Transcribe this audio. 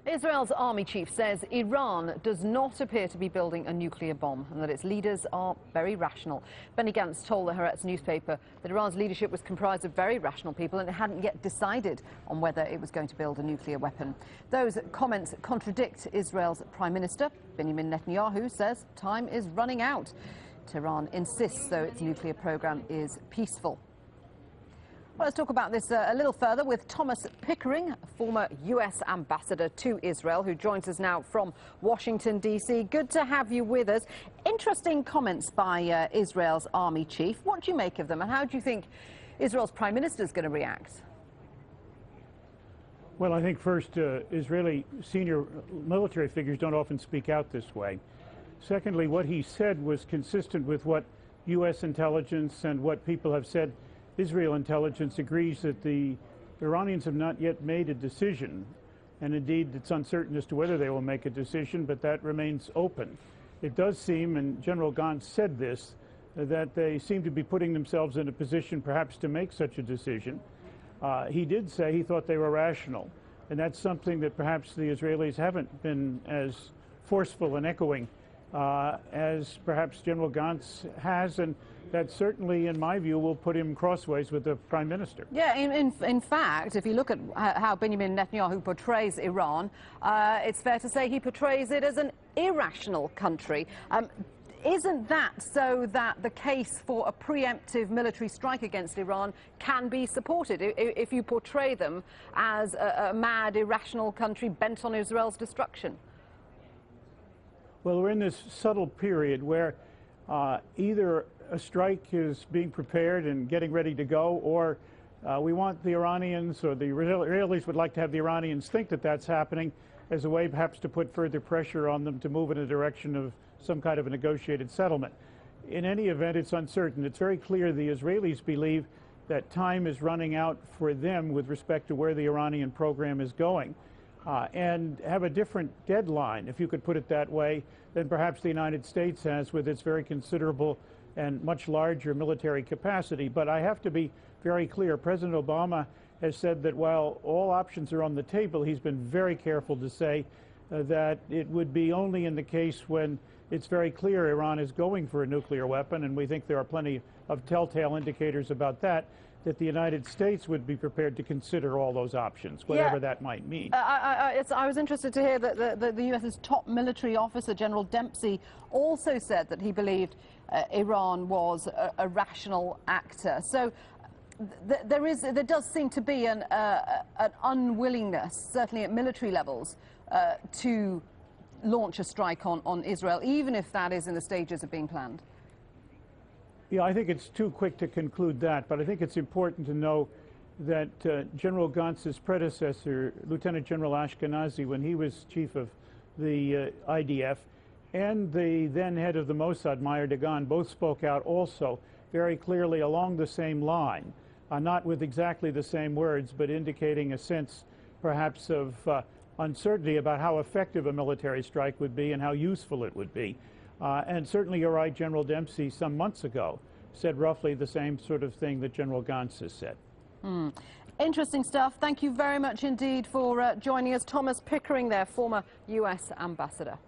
Israel's army chief says Iran does not appear to be building a nuclear bomb and that its leaders are very rational. Benny Gantz told the Haaretz newspaper that Iran's leadership was comprised of very rational people and it hadn't yet decided on whether it was going to build a nuclear weapon. Those comments contradict Israel's Prime Minister. Benjamin Netanyahu says time is running out. Tehran insists, though, its nuclear program is peaceful. Well, let's talk about this a little further with Thomas Pickering, former U.S. ambassador to Israel, who joins us now from Washington, D.C. Good to have you with us. Interesting comments by Israel's army chief. What do you make of them, and how do you think Israel's prime minister is going to react? Well, I think first, Israeli senior military figures don't often speak out this way. Secondly, what he said was consistent with what U.S. intelligence and what people have said. Israel intelligence agrees that the Iranians have not yet made a decision, and indeed it's uncertain as to whether they will make a decision, but that remains open. It does seem, and General Gantz said this, that they seem to be putting themselves in a position perhaps to make such a decision. He did say he thought they were rational, and that's something that perhaps the Israelis haven't been as forceful in echoing as perhaps General Gantz has, and that certainly, in my view, will put him crossways with the Prime Minister. Yeah, in fact, if you look at how Benjamin Netanyahu portrays Iran, it's fair to say he portrays it as an irrational country. Isn't that so that the case for a preemptive military strike against Iran can be supported if you portray them as a mad, irrational country bent on Israel's destruction? Well, we're in this subtle period where either a strike is being prepared and getting ready to go, or we want the Iranians, or the Israelis would like to have the Iranians think that that's happening as a way perhaps to put further pressure on them to move in a direction of some kind of a negotiated settlement. In any event, it's uncertain. It's very clear the Israelis believe that time is running out for them with respect to where the Iranian program is going, and have a different deadline, if you could put it that way, than perhaps the United States has with its very considerable and much larger military capacity. But I have to be very clear. President Obama has said that while all options are on the table, he's been very careful to say that it would be only in the case when it's very clear Iran is going for a nuclear weapon, and we think there are plenty of telltale indicators about that the United States would be prepared to consider all those options, whatever that might mean. I was interested to hear that the U.S.'s top military officer, General Dempsey, also said that he believed Iran was a rational actor. So there does seem to be an unwillingness, certainly at military levels, to launch a strike on Israel, even if that is in the stages of being planned. Yeah, I think it's too quick to conclude that, but I think it's important to know that General Gantz's predecessor, Lieutenant-General Ashkenazi, when he was chief of the IDF, and the then head of the Mossad, Meir Dagan, both spoke out also very clearly along the same line, not with exactly the same words, but indicating a sense perhaps of uncertainty about how effective a military strike would be and how useful it would be. And certainly you're right, General Dempsey some months ago said roughly the same sort of thing that General Gantz has said. Interesting stuff. Thank you very much indeed for joining us. Thomas Pickering there, former U.S. ambassador.